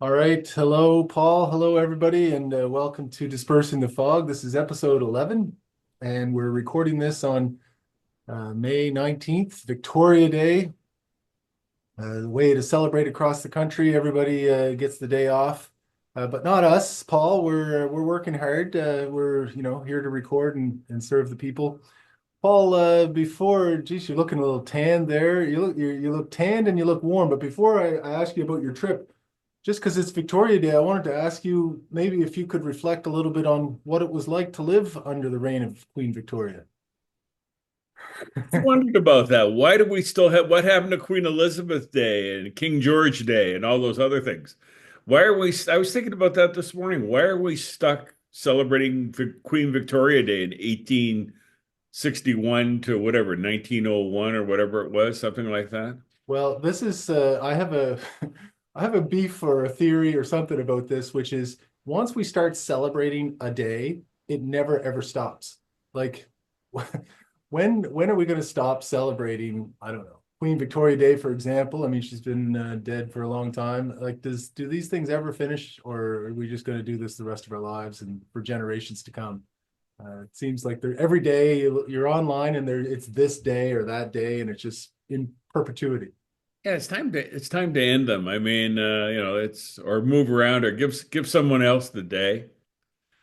All right. Hello, Paul. Hello, everybody, and welcome to Dispersing the Fog. This is episode 11, and we're recording this on May 19th, Victoria Day, the way to celebrate across the country. Everybody gets the day off, but not us, Paul. We're working hard. We're here to record and serve the people. Paul, geez, you're looking a little tanned there. You look tanned and you look warm. But before I ask you about your trip, just because it's Victoria Day, I wanted to ask you maybe if you could reflect a little bit on what it was like to live under the reign of Queen Victoria. I wondered about that. Why do we still have what happened to Queen Elizabeth Day and King George Day and all those other things? Why are we? I was thinking about that this morning. Why are we stuck celebrating Queen Victoria Day in 1861 to whatever, 1901 or whatever it was, something like that? Well, this is I have a I have a beef or a theory or something about this, which is once we start celebrating a day, it never ever stops. Like when are we going to stop celebrating? I don't know. Queen Victoria Day, for example. I mean, she's been dead for a long time. Like, do these things ever finish, or are we just going to do this the rest of our lives and for generations to come? It seems like they're every day you're online and there it's this day or that day, and it's just in perpetuity. Yeah, it's time to end them. I mean, it's or move around or give someone else the day.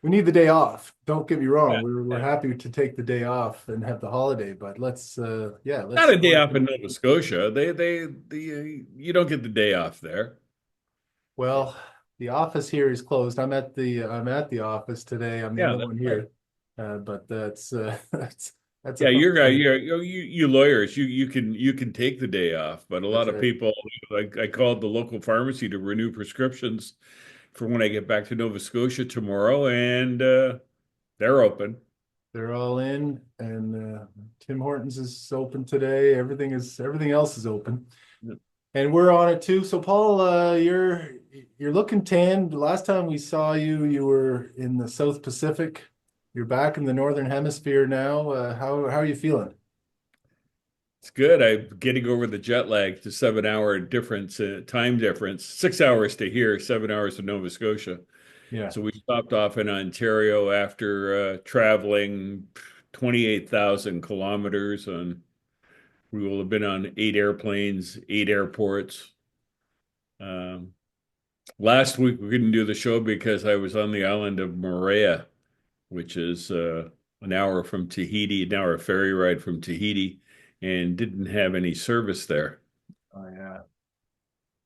We need the day off. Don't get me wrong. Yeah. We're Yeah. happy to take the day off and have the holiday, but Not let's a day go. off in Nova Scotia. You don't get the day off there. Well, the office here is closed. I'm at the office today. I'm the Yeah, only that's one right. here. But that's that's a Yeah, fun you're thing. you lawyers, you can take the day off, but a That's lot of right. people, like I called the local pharmacy to renew prescriptions for when I get back to Nova Scotia tomorrow, and they're open. They're all in, and Tim Hortons is open today. Everything else is open. And we're on it too. So Paul, you're looking tan. The last time we saw you, you were in the South Pacific. You're back in the Northern Hemisphere now. How are you feeling? It's good. I'm getting over the jet lag to 7 hour difference, time difference, 6 hours to here, 7 hours to Nova Scotia. Yeah. So we stopped off in Ontario after traveling 28,000 kilometers on. We will have been on 8 airplanes, 8 airports. Um, Last week we couldn't do the show because I was on the island of Moorea, which is an hour from Tahiti, an hour ferry ride from Tahiti, and didn't have any service there. Oh yeah.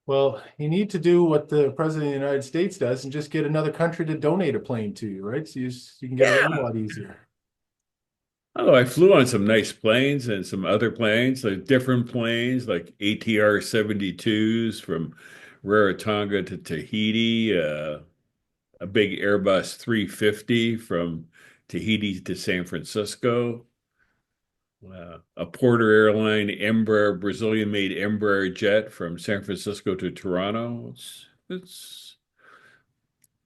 Well, you need to do what the President of the United States does and just get another country to donate a plane to you, right? So you can get around a Yeah. lot easier. Oh, I flew on some nice planes and some other planes, like different planes, like ATR 72s from Rarotonga to Tahiti, a big Airbus 350 from Tahiti to San Francisco, a Porter airline Embraer, Brazilian-made Embraer jet from San Francisco to Toronto. It's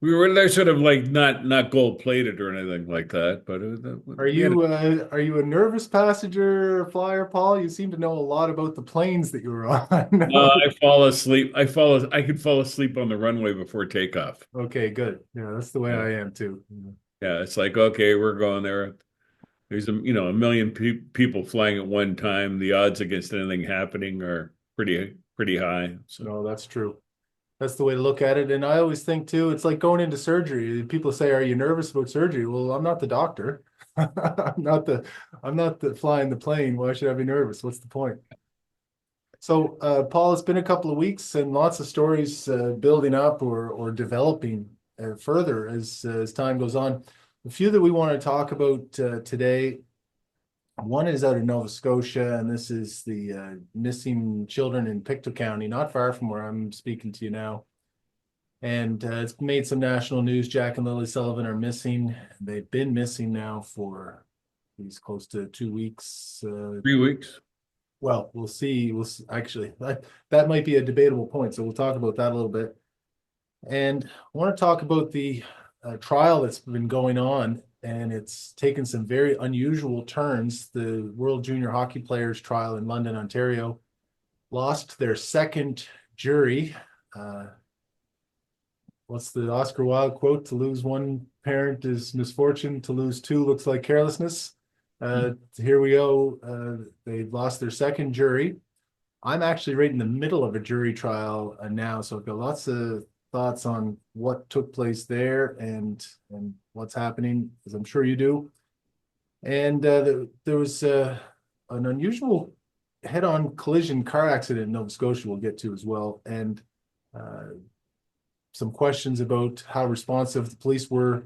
we were there sort of like not gold plated or anything like that, but we had Are you a nervous passenger or flyer, Paul? You seem to know a lot about the planes that you were no, on. I fall asleep. I could fall asleep on the runway before takeoff. Okay, good. Yeah, that's the way Yeah. I am too. Yeah, it's like, okay, we're going there. There's a million people flying at one time. The odds against anything happening are pretty high. So, No, that's true. That's the way to look at it. And I always think too, it's like going into surgery. People say, "Are you nervous about surgery?" Well, I'm not the doctor. I'm not the flying the plane. Why should I be nervous? What's the point? So, Paul, it's been a couple of weeks and lots of stories building up or developing further as time goes on. A few that we want to talk about today. One is out of Nova Scotia, and this is the missing children in Pictou County, not far from where I'm speaking to you now. And it's made some national news. Jack and Lilly Sullivan are missing. They've been missing now for these close to 2 weeks. 3 weeks. Well, we'll see. Actually, that might be a debatable point. So we'll talk about that a little bit. And I want to talk about the trial that's been going on, and it's taken some very unusual turns. The World Junior Hockey Players trial in London, Ontario, lost their second jury. Uh, what's the Oscar Wilde quote? To lose one parent is misfortune, to lose two looks like carelessness. Here we go. They lost their second jury. I'm actually right in the middle of a jury trial now, so I've got lots of thoughts on what took place there and what's happening, as I'm sure you do. And there was an unusual head-on collision car accident in Nova Scotia we'll get to as well, and uh, some questions about how responsive the police were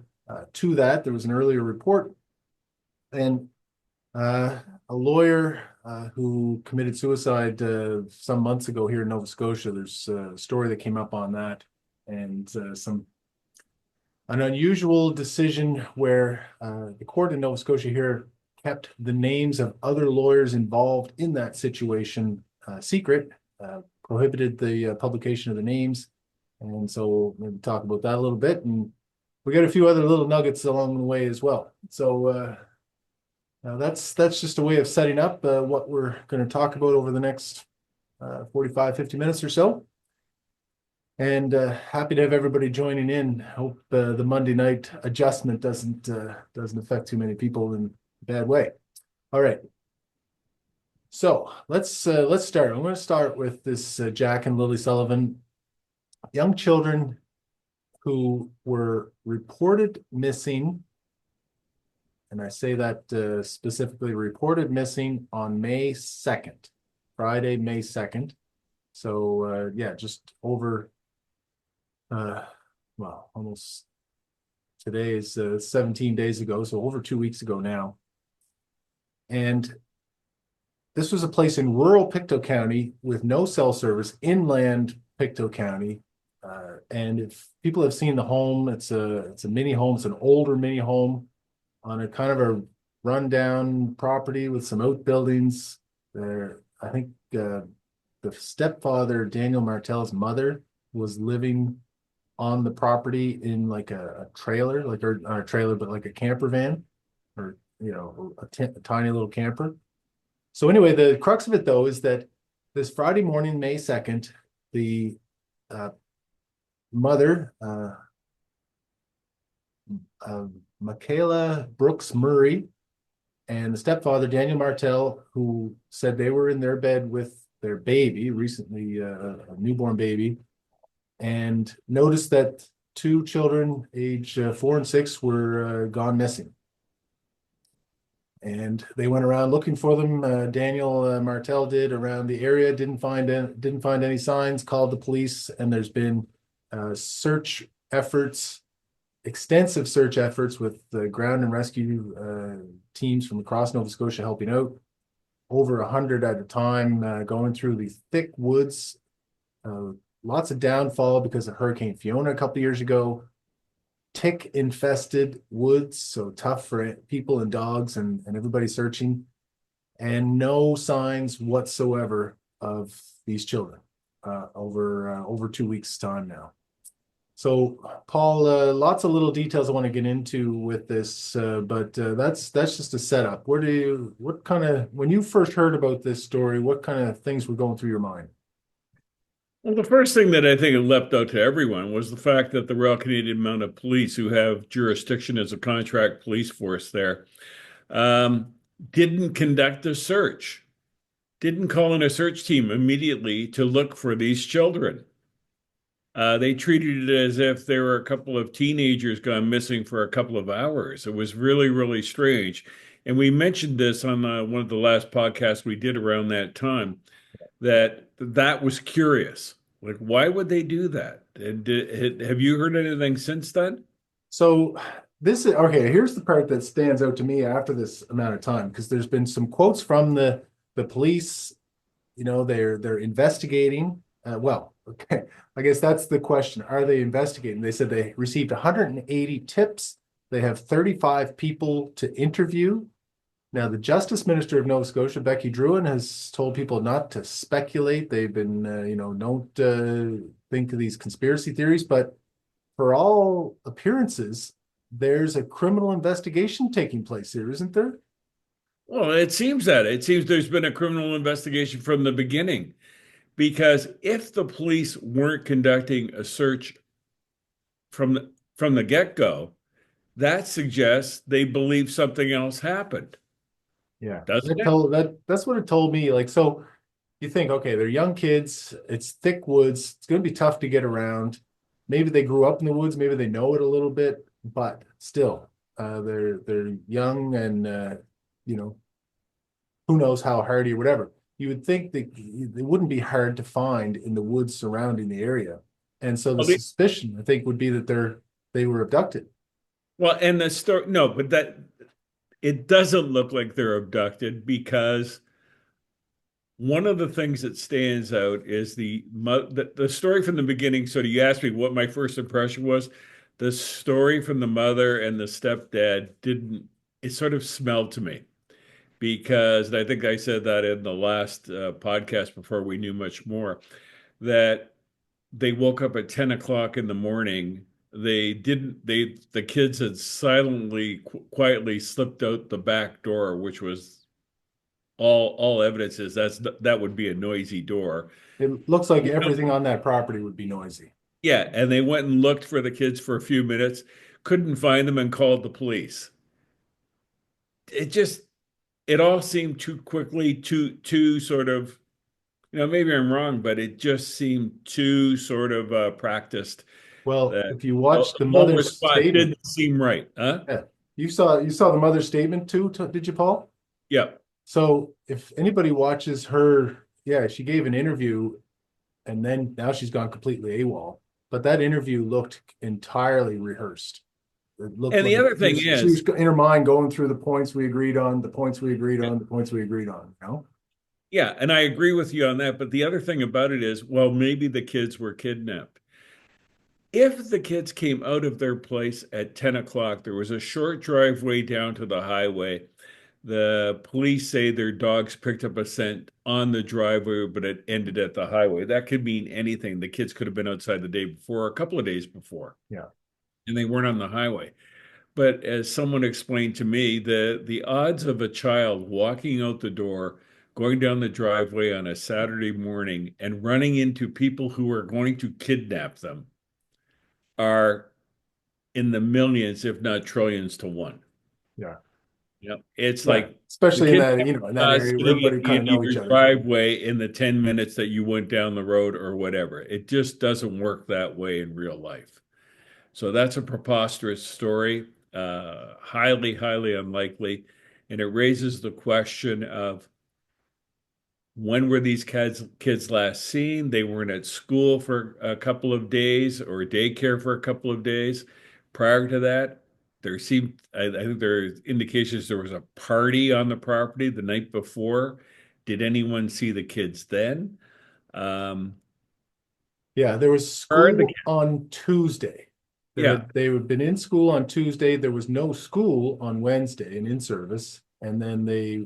to that. There was an earlier report, and a lawyer who committed suicide some months ago here in Nova Scotia. There's a story that came up on that, and an unusual decision where the court in Nova Scotia here kept the names of other lawyers involved in that situation secret, prohibited the publication of the names. And so we'll talk about that a little bit. And we got a few other little nuggets along the way as well. So now that's just a way of setting up what we're going to talk about over the next 45, 50 minutes or so. And happy to have everybody joining in. Hope the Monday night adjustment doesn't affect too many people in a bad way. All right. So let's start. I'm going to start with this Jack and Lilly Sullivan, young children who were reported missing. And I say that specifically reported missing on May 2nd, Friday, May 2nd. So yeah, just over well, almost today is 17 days ago, so over 2 weeks ago now. And this was a place in rural Pictou County with no cell service, inland Pictou County. And if people have seen the home, it's a mini home. It's an older mini home on a kind of a rundown property with some outbuildings. There, I think the stepfather, Daniel Martel's mother, was living on the property in like a trailer, like or not a trailer, but like a camper van, or a tiny little camper. So anyway, the crux of it though is that this Friday morning, May 2nd, the mother, Michaela Brooks Murray, and the stepfather, Daniel Martel, who said they were in their bed with their baby, recently a newborn baby, and noticed that two children, age 4 and 6, were gone missing. And they went around looking for them. Daniel Martel did around the area, didn't find any signs, called the police, and there's been search efforts, extensive search efforts with the ground and rescue teams from across Nova Scotia helping out. Over 100 at a time, going through the thick woods. Lots of downfall because of Hurricane Fiona a couple of years ago. Tick infested woods, so tough for people and dogs and everybody searching, and no signs whatsoever of these children over 2 weeks time now. So Paul, lots of little details I want to get into with this, but that's just a setup. When you first heard about this story, what kind of things were going through your mind? Well, the first thing that I think leapt out to everyone was the fact that the Royal Canadian Mounted Police, who have jurisdiction as a contract police force there, um, didn't conduct a search, didn't call in a search team immediately to look for these children. They treated it as if there were a couple of teenagers gone missing for a couple of hours. It was really, really strange. And we mentioned this on one of the last podcasts we did around that time, that was curious. Like, why would they do that? And have you heard anything since then? So this is okay. Here's the part that stands out to me after this amount of time, because there's been some quotes from the police. They're investigating. Well, okay, I guess that's the question. Are they investigating? They said they received 180 tips. They have 35 people to interview. Now, the Justice Minister of Nova Scotia, Becky Drouin, has told people not to speculate. They've been, don't think of these conspiracy theories. But for all appearances, there's a criminal investigation taking place here, isn't there? Well, it seems there's been a criminal investigation from the beginning, because if the police weren't conducting a search from the get-go, that suggests they believe something else happened, Yeah, doesn't it? that's what it told me. Like, so you think, okay, they're young kids, it's thick woods, it's gonna be tough to get around. Maybe they grew up in the woods, maybe they know it a little bit, but still, they're young and you know, who knows how hardy or whatever. You would think that it wouldn't be hard to find in the woods surrounding the area. And so the Well, suspicion, I think, would be that they were abducted. and the story, no, but that it doesn't look like they're abducted because one of the things that stands out is the story from the beginning. So you asked me what my first impression was. The story from the mother and the stepdad didn't, it sort of smelled to me because and I think I said that in the last podcast before we knew much more, that they woke up at 10 o'clock in the morning. They didn't, the kids had silently, quietly slipped out the back door, which was all evidence is that would be a noisy door. It looks like everything on that property would be noisy. Yeah, and they went and looked for the kids for a few minutes, couldn't find them, and called the police. It just it all seemed too quickly, too sort of, maybe I'm wrong, but it just seemed too sort of practiced. Well, That if you the watch the whole mother's response statement, didn't seem right, huh? yeah, you saw the mother's statement too, did you, Paul? Yeah. So if anybody watches her, yeah, she gave an interview and then now she's gone completely AWOL. But that interview looked entirely rehearsed. It looked And like the other she thing was, she was is, in her mind going through the points we agreed on, the points we agreed on, the points we agreed on, you know? yeah, and I agree with you on that. But the other thing about it is, well, maybe the kids were kidnapped. If the kids came out of their place at 10 o'clock, there was a short driveway down to the highway. The police say their dogs picked up a scent on the driveway, but it ended at the highway. That could mean anything. The kids could have been outside the day before, a couple of days before, Yeah. and they weren't on the highway. But as someone explained to me, the odds of a child walking out the door, going down the driveway on a Saturday morning and running into people who are going to kidnap them are in the millions, if not trillions to one. Yeah. It's Yeah. like the Especially in kid that, in that area where sitting at everybody the kind of end of know your each other. driveway in the 10 minutes that you went down the road or whatever. It just doesn't work that way in real life. So that's a preposterous story, highly, highly unlikely. And it raises the question of when were these kids last seen? They weren't at school for a couple of days or daycare for a couple of days. Prior to that, I think there are indications there was a party on the property the night before. Did anyone see the kids then? Um, Yeah, there was are the school on Tuesday. Yeah, They had been in school on Tuesday. There was no school on Wednesday and in service. And then they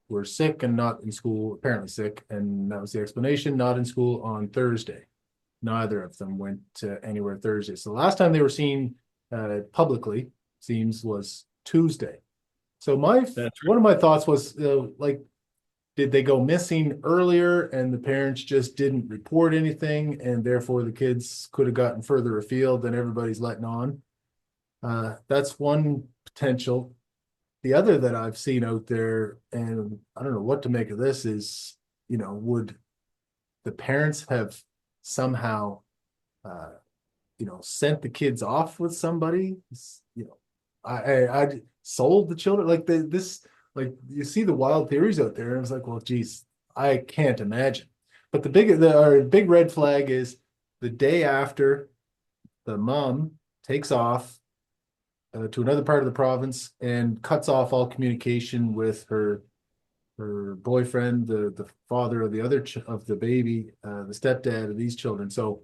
were sick and not in school, apparently sick. And that was the explanation, not in school on Thursday. Neither of them went anywhere Thursday. So the last time they were seen publicly, seems, was Tuesday. So my that's one of my thoughts was like, did they go missing earlier and the parents just didn't report anything and therefore the kids could have gotten further afield than everybody's letting on? That's one potential. The other that I've seen out there, and I don't know what to make of this, is, would the parents have somehow, uh, sent the kids off with somebody? I sold the children like this. Like, you see the wild theories out there, and I was like, well, geez, I can't imagine. But our big red flag is the day after the mom takes off to another part of the province and cuts off all communication with her boyfriend, the father of the other of the baby, the stepdad of these children. So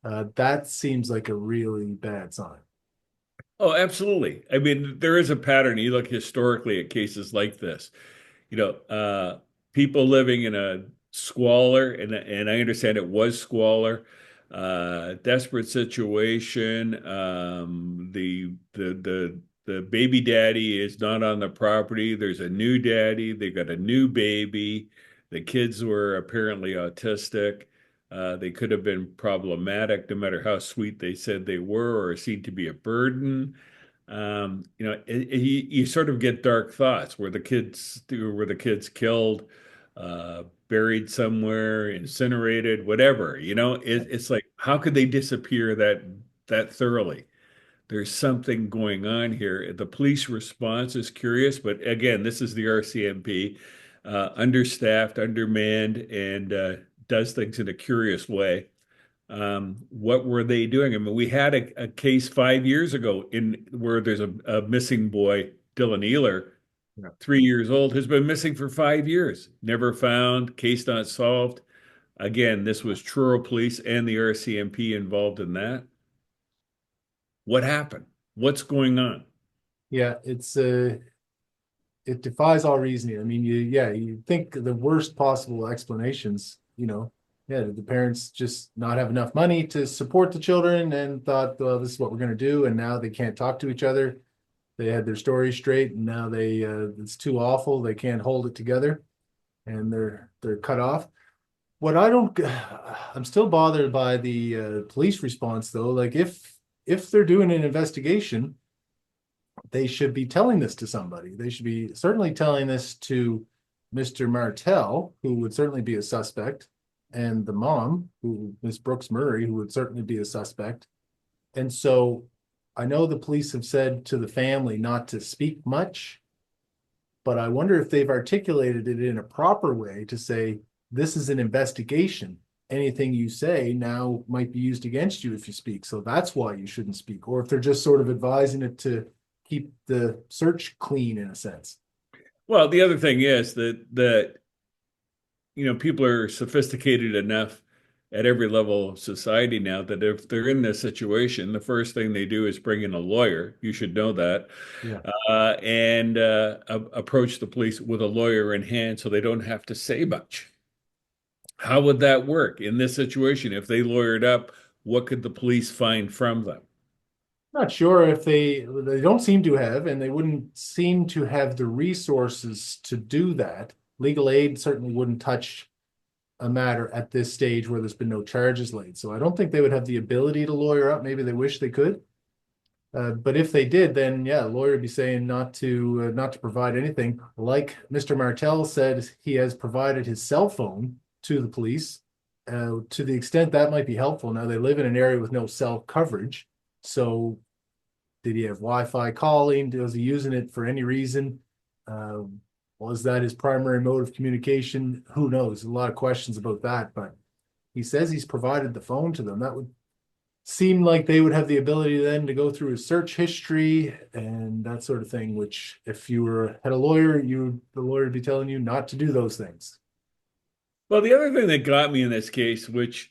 that seems like a really bad sign. Oh, absolutely. I mean, there is a pattern. You look historically at cases like this. You know, people living in a squalor, and I understand it was squalor, desperate situation. The baby daddy is not on the property. There's a new daddy. They got a new baby. The kids were apparently autistic. They could have been problematic, no matter how sweet they said they were, or seemed to be a burden. You sort of get dark thoughts. Were the kids killed, buried somewhere, incinerated, whatever? It's like, how could they disappear that thoroughly? There's something going on here. The police response is curious, but again, this is the RCMP, understaffed, undermanned, and does things in a curious way. What were they doing? I mean, we had a case 5 years ago in where there's a missing boy, Dylan Ealer, Yeah. 3 years old, has been missing for 5 years, never found, case not solved. Again, this was Truro Police and the RCMP involved in that. What happened? What's going on? Yeah, it defies all reasoning. I mean, you think the worst possible explanations, yeah, did the parents just not have enough money to support the children and thought, well, this is what we're going to do, and now they can't talk to each other. They had their story straight, and now it's too awful. They can't hold it together, and they're cut off. What I don't, I'm still bothered by the police response though. Like if they're doing an investigation, they should be telling this to somebody. They should be certainly telling this to Mr. Martell, who would certainly be a suspect, and the mom, who Miss Brooks Murray, who would certainly be a suspect. And so I know the police have said to the family not to speak much, but I wonder if they've articulated it in a proper way to say, this is an investigation. Anything you say now might be used against you if you speak. So that's why you shouldn't speak. Or if they're just sort of advising it to keep the search clean in a sense. Well, the other thing is that people are sophisticated enough at every level of society now that if they're in this situation, the first thing they do is bring in a lawyer. You should know that, Yeah. and approach the police with a lawyer in hand so they don't have to say much. How would that work in this situation? If they lawyered up, what could the police find from them? Not sure if they don't seem to have, and they wouldn't seem to have the resources to do that. Legal aid certainly wouldn't touch a matter at this stage where there's been no charges laid. So I don't think they would have the ability to lawyer up. Maybe they wish they could. But if they did, then yeah, a lawyer would be saying not to provide anything. Like Mr. Martell said, he has provided his cell phone to the police. To the extent that might be helpful. Now they live in an area with no cell coverage, so did he have Wi-Fi calling? Was he using it for any reason? Was that his primary mode of communication? Who knows? A lot of questions about that, but he says he's provided the phone to them. That would seem like they would have the ability then to go through his search history and that sort of thing, which if you had a lawyer, the lawyer would be telling you not to do those things. Well, the other thing that got me in this case, which,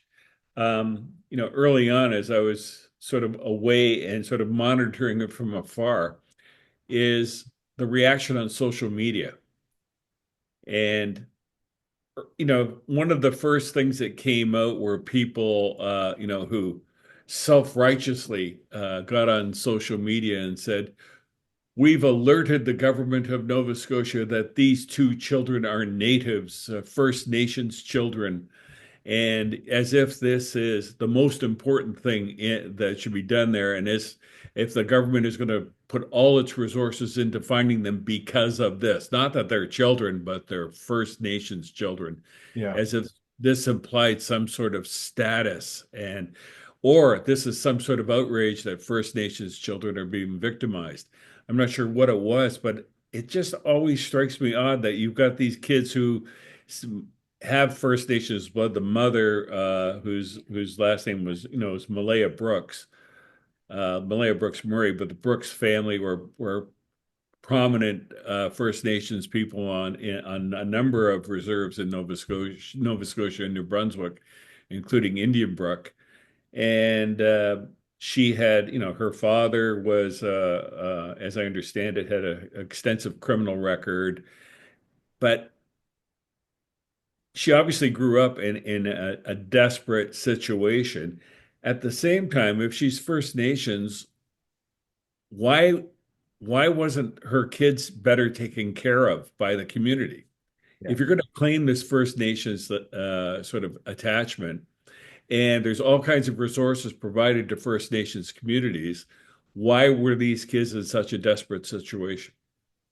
early on as I was sort of away and sort of monitoring it from afar, is the reaction on social media. And, one of the first things that came out were people, who self-righteously got on social media and said, we've alerted the government of Nova Scotia that these two children are natives, First Nations children, and as if this is the most important thing that should be done there. And as if the government is going to put all its resources into finding them because of this, not that they're children, but they're First Nations children, Yeah. as if this implied some sort of status or this is some sort of outrage that First Nations children are being victimized. I'm not sure what it was, but it just always strikes me odd that you've got these kids who have First Nations blood. The mother, whose last name was Malaya Brooks, Malaya Brooks Murray, but the Brooks family were prominent First Nations people on a number of reserves in Nova Scotia and New Brunswick, including Indian Brook. And she had, her father was, as I understand it, had an extensive criminal record, but she obviously grew up in a desperate situation. At the same time, if she's First Nations, why why wasn't her kids better taken care of by the community? Yeah. If you're going to claim this First Nations sort of attachment, and there's all kinds of resources provided to First Nations communities. Why were these kids in such a desperate situation?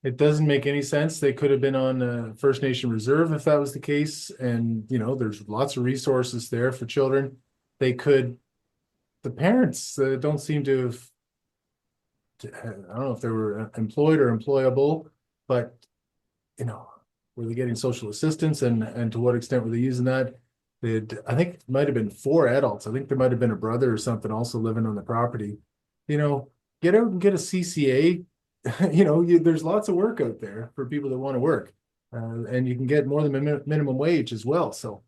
It doesn't make any sense. They could have been on First Nation Reserve if that was the case. And, there's lots of resources there for children. They could, the parents don't seem to have, I don't know if they were employed or employable, but, you know, were they getting social assistance and to what extent were they using that? I think it might have been four adults. I think there might have been a brother or something also living on the property. You know, get out and get a CCA. There's lots of work out there for people that want to work, and you can get more than minimum wage as well. So,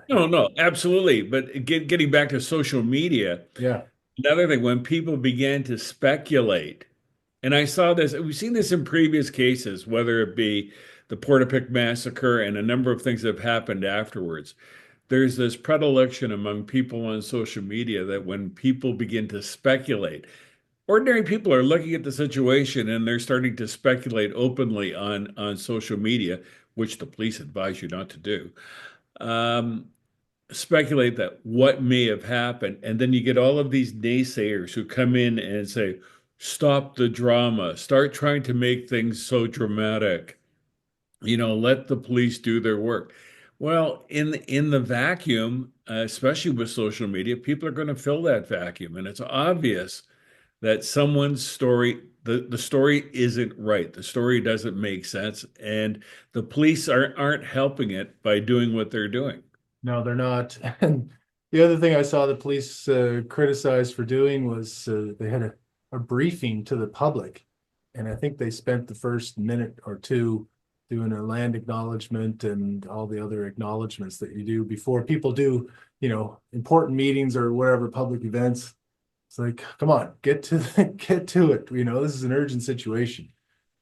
No, no, absolutely. But getting back to social media, yeah, another thing, when people began to speculate, and I saw this, we've seen this in previous cases, whether it be the Portapic massacre and a number of things that have happened afterwards. There's this predilection among people on social media that when people begin to speculate, ordinary people are looking at the situation and they're starting to speculate openly on social media, which the police advise you not to do. Um, Speculate that what may have happened. And then you get all of these naysayers who come in and say, stop the drama, start trying to make things so dramatic, let the police do their work. Well, in the vacuum, especially with social media, people are going to fill that vacuum. And it's obvious that someone's story, the story isn't right. The story doesn't make sense. And the police aren't helping it by doing what they're doing. no, they're not. And the other thing I saw the police criticized for doing was they had a briefing to the public, and I think they spent the first minute or two doing a land acknowledgement and all the other acknowledgements that you do before people do, important meetings or whatever public events. It's like, come on, get to it. This is an urgent situation.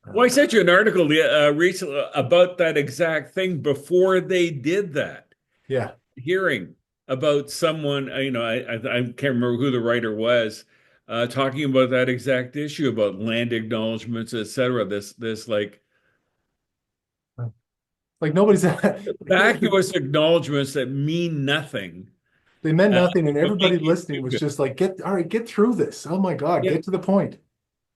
Well, I Uh, sent you an article recently about that exact thing before they did that yeah, hearing about someone, I can't remember who the writer was, talking about that exact issue about land acknowledgments, et cetera. This like like nobody's vacuous acknowledgments that mean nothing. they meant Uh, nothing, and but make everybody you listening feel was good. just like, all right, get through this. Oh my God, Yeah. get to the point.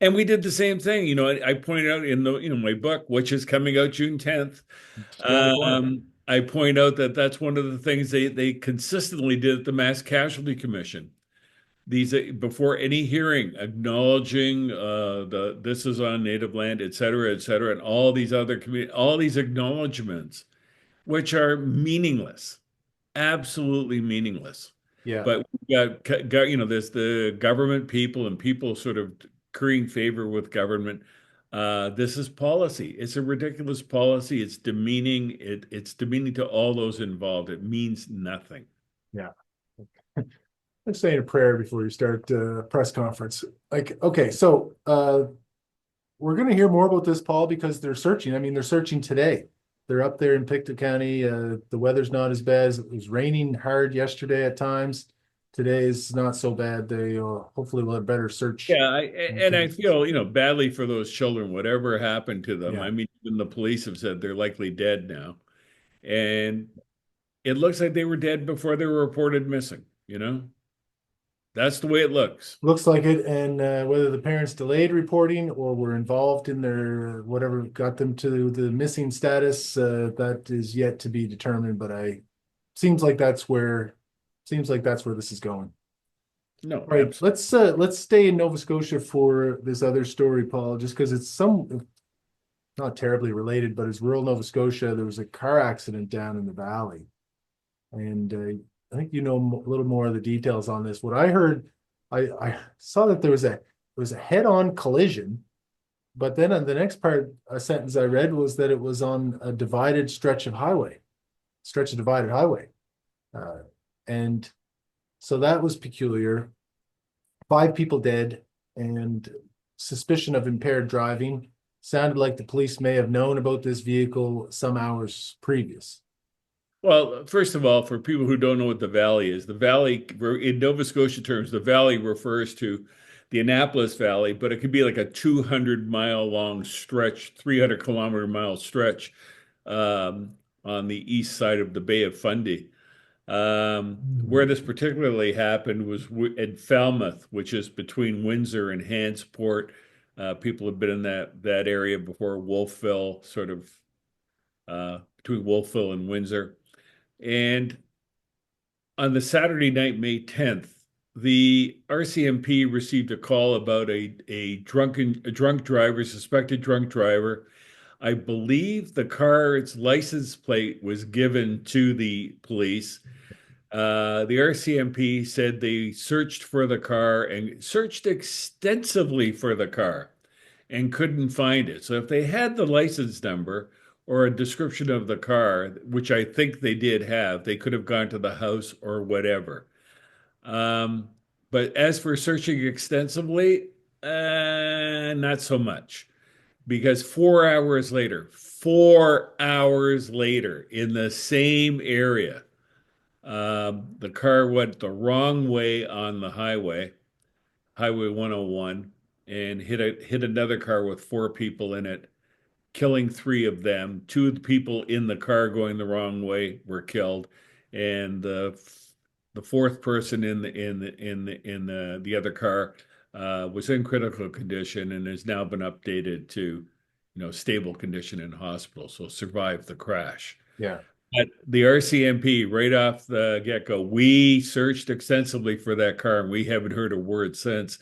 And we did the same thing. I pointed out in my book, which is coming out June 10th. Just around the corner. I point out that that's one of the things they consistently did at the Mass Casualty Commission. These before any hearing, acknowledging the this is on native land, et cetera, and all these other all these acknowledgments, which are meaningless, absolutely meaningless. Yeah. But we there's the government people and people sort of currying favor with government. This is policy. It's a ridiculous policy. It's demeaning. It's demeaning to all those involved. It means nothing. Yeah. Let's say a prayer before you start press conference. Like, okay, so we're going to hear more about this, Paul, because they're searching. I mean, they're searching today. They're up there in Pictou County. The weather's not as bad as it was raining hard yesterday at times. Today is not so bad. They hopefully will have better search. Yeah, and I feel, badly for those children, whatever happened to them. Yeah. I mean, even the police have said they're likely dead now. And it looks like they were dead before they were reported missing. That's the way it looks. Looks like it, and whether the parents delayed reporting or were involved in their whatever got them to the missing status, that is yet to be determined. But seems like that's where this is going. No, All right, absolutely. let's stay in Nova Scotia for this other story, Paul, just because it's not terribly related, but it's rural Nova Scotia. There was a car accident down in the valley, and I think you know a little more of the details on this. What I heard, I saw that there was a head-on collision, but then on the next part, a sentence I read was that it was on a divided stretch of divided highway, uh, and so that was peculiar. 5 people dead, and suspicion of impaired driving. Sounded like the police may have known about this vehicle some hours previous. Well, first of all, for people who don't know what the valley is, the valley, in Nova Scotia terms, the valley refers to the Annapolis Valley, but it could be like a 200-mile long stretch, 300-kilometer mile stretch on the east side of the Bay of Fundy. Where this particularly happened was in Falmouth, which is between Windsor and Hantsport. People have been in that area before, Wolfville, sort of between Wolfville and Windsor. And on the Saturday night, May 10th, the RCMP received a call about a drunk driver, suspected drunk driver. I believe the car's license plate was given to the police. The RCMP said they searched for the car and searched extensively for the car and couldn't find it. So if they had the license number or a description of the car, which I think they did have, they could have gone to the house or whatever. Um, but as for searching extensively, not so much. Because 4 hours later, in the same area, the car went the wrong way on the highway, Highway 101, and hit another car with four people in it, killing three of them. Two of the people in the car going the wrong way were killed, and the fourth person in the other car was in critical condition and has now been updated to, stable condition in hospital. So survived the crash. Yeah. But the RCMP, right off the get-go, we searched extensively for that car and we haven't heard a word since.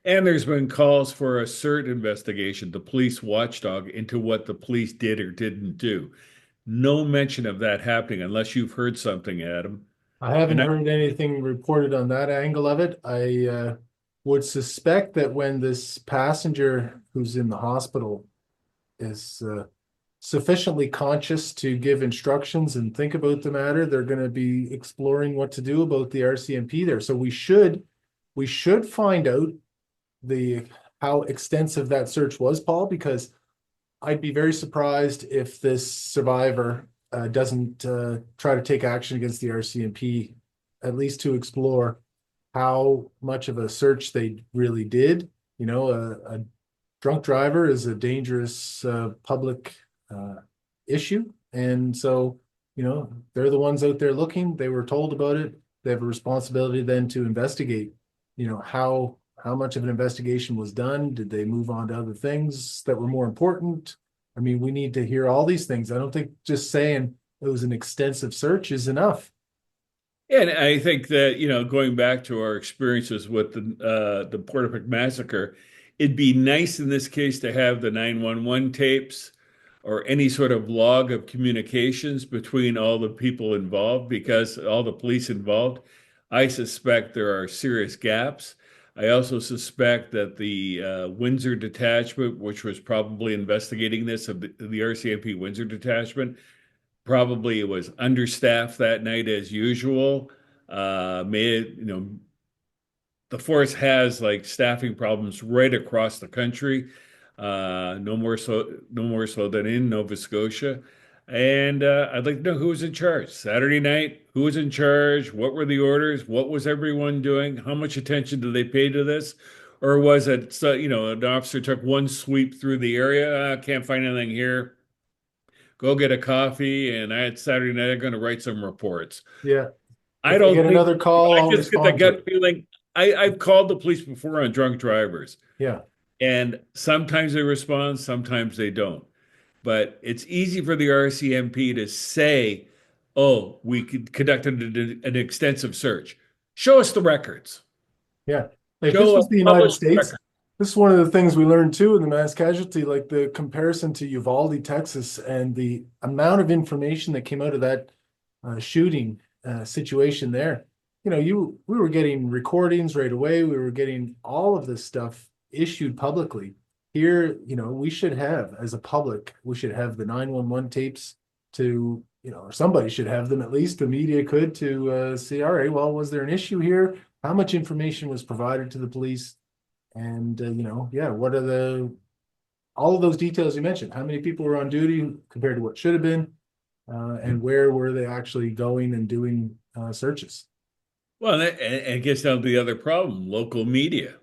And there's been calls for a CERT investigation, the police watchdog, into what the police did or didn't do. No mention of that happening unless you've heard something, Adam. I haven't And I, heard anything reported on that angle of it. I would suspect that when this passenger who's in the hospital is sufficiently conscious to give instructions and think about the matter, they're going to be exploring what to do about the RCMP there. So we should find out the how extensive that search was, Paul, because I'd be very surprised if this survivor doesn't try to take action against the RCMP, at least to explore how much of a search they really did. A drunk driver is a dangerous public issue. And so, they're the ones out there looking. They were told about it. They have a responsibility then to investigate, how much of an investigation was done. Did they move on to other things that were more important? I mean, we need to hear all these things. I don't think just saying it was an extensive search is enough. and I think that, going back to our experiences with the Portapic massacre, it'd be nice in this case to have the 911 tapes or any sort of log of communications between all the people involved, because all the police involved. I suspect there are serious gaps. I also suspect that the Windsor detachment, which was probably investigating this, of the RCMP Windsor detachment, probably was understaffed that night as usual. The force has like staffing problems right across the country. No more so than in Nova Scotia. And I'd like to know who was in charge Saturday night. Who was in charge? What were the orders? What was everyone doing? How much attention did they pay to this? Or was it, an officer took one sweep through the area? Can't find anything here. Go get a coffee, and I had Saturday night. I'm going to write some reports. Yeah. I If I don't get think. another call, I I'll just get the respond to gut it. feeling. I've called the police before on drunk drivers, Yeah. and sometimes they respond, sometimes they don't. But it's easy for the RCMP to say, "Oh, we conducted an extensive search. Show us the records. Yeah. If this Show us was the United published States, records." this is one of the things we learned too in the mass casualty, like the comparison to Uvalde, Texas, and the amount of information that came out of that shooting situation there. We were getting recordings right away. We were getting all of this stuff issued publicly. Here, we should have, as a public, we should have the 911 tapes to, or somebody should have them, at least the media could, to see, all right, well, was there an issue here? How much information was provided to the police? And, yeah, what are all of those details you mentioned? How many people were on duty compared to what should have been? And where were they actually going and doing searches? Well, and I guess that'll be the other problem: local media.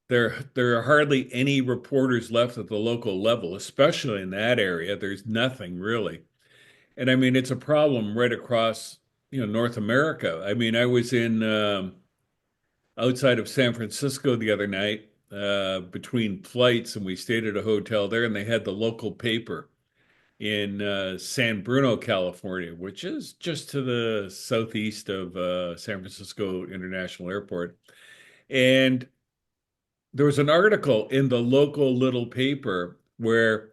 There are hardly any reporters left at the local level, especially in that area. There's nothing really. And I mean, it's a problem right across, North America. I mean, I was in outside of San Francisco the other night between flights, and we stayed at a hotel there, and they had the local paper in San Bruno, California, which is just to the southeast of San Francisco International Airport. And there was an article in the local little paper where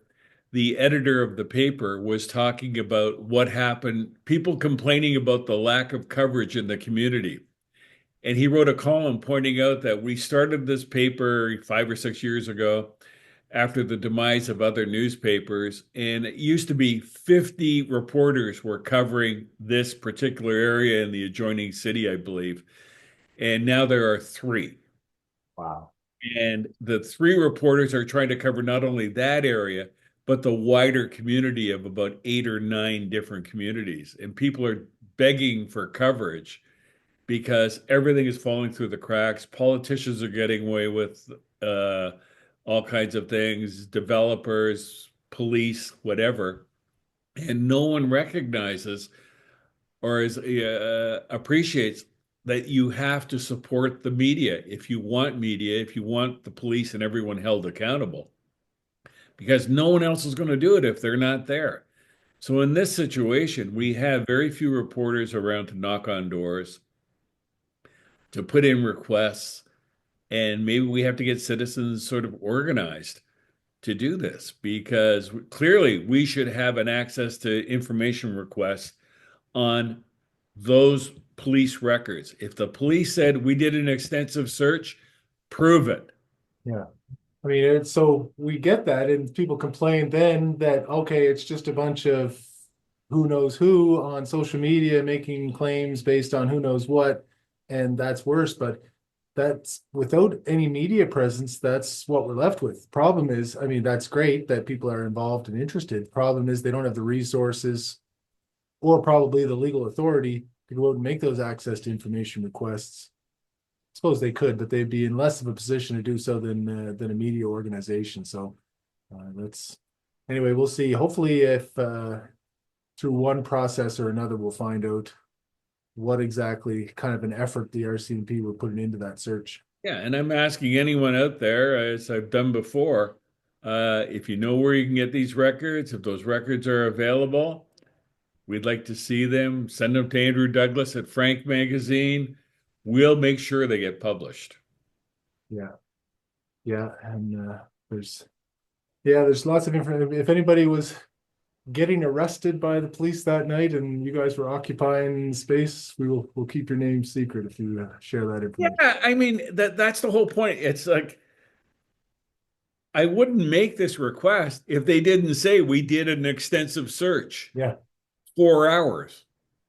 the editor of the paper was talking about what happened, people complaining about the lack of coverage in the community. And he wrote a column pointing out that we started this paper 5 or 6 years ago after the demise of other newspapers. And it used to be 50 reporters were covering this particular area in the adjoining city, I believe. And now there are three. Wow. And the three reporters are trying to cover not only that area, but the wider community of about 8 or 9 different communities. And people are begging for coverage because everything is falling through the cracks. Politicians are getting away with all kinds of things, developers, police, whatever. And no one recognizes or appreciates that you have to support the media if you want media, if you want the police and everyone held accountable, because no one else is going to do it if they're not there. So in this situation, we have very few reporters around to knock on doors, to put in requests, and maybe we have to get citizens sort of organized to do this because clearly we should have an access to information requests on those police records. If the police said we did an extensive search, prove it. Yeah. I mean, so we get that, and people complain then that, okay, it's just a bunch of who knows who on social media making claims based on who knows what, and that's worse. But that's without any media presence, that's what we're left with. Problem is, I mean, that's great that people are involved and interested. Problem is they don't have the resources or probably the legal authority to go out and make those access to information requests. I suppose they could, but they'd be in less of a position to do so than a media organization. So that's anyway. We'll see. Hopefully, if through one process or another, we'll find out what exactly kind of an effort the RCMP were putting into that search. Yeah, and I'm asking anyone out there, as I've done before, if you know where you can get these records, if those records are available, we'd like to see them. Send them to Andrew Douglas at Frank Magazine. We'll make sure they get published. Yeah, yeah, and there's there's lots of information. If anybody was getting arrested by the police that night and you guys were occupying space, we'll keep your name secret if you share that information. Yeah, I mean that's the whole point. It's like I wouldn't make this request if they didn't say we did an extensive search, Yeah, 4 hours.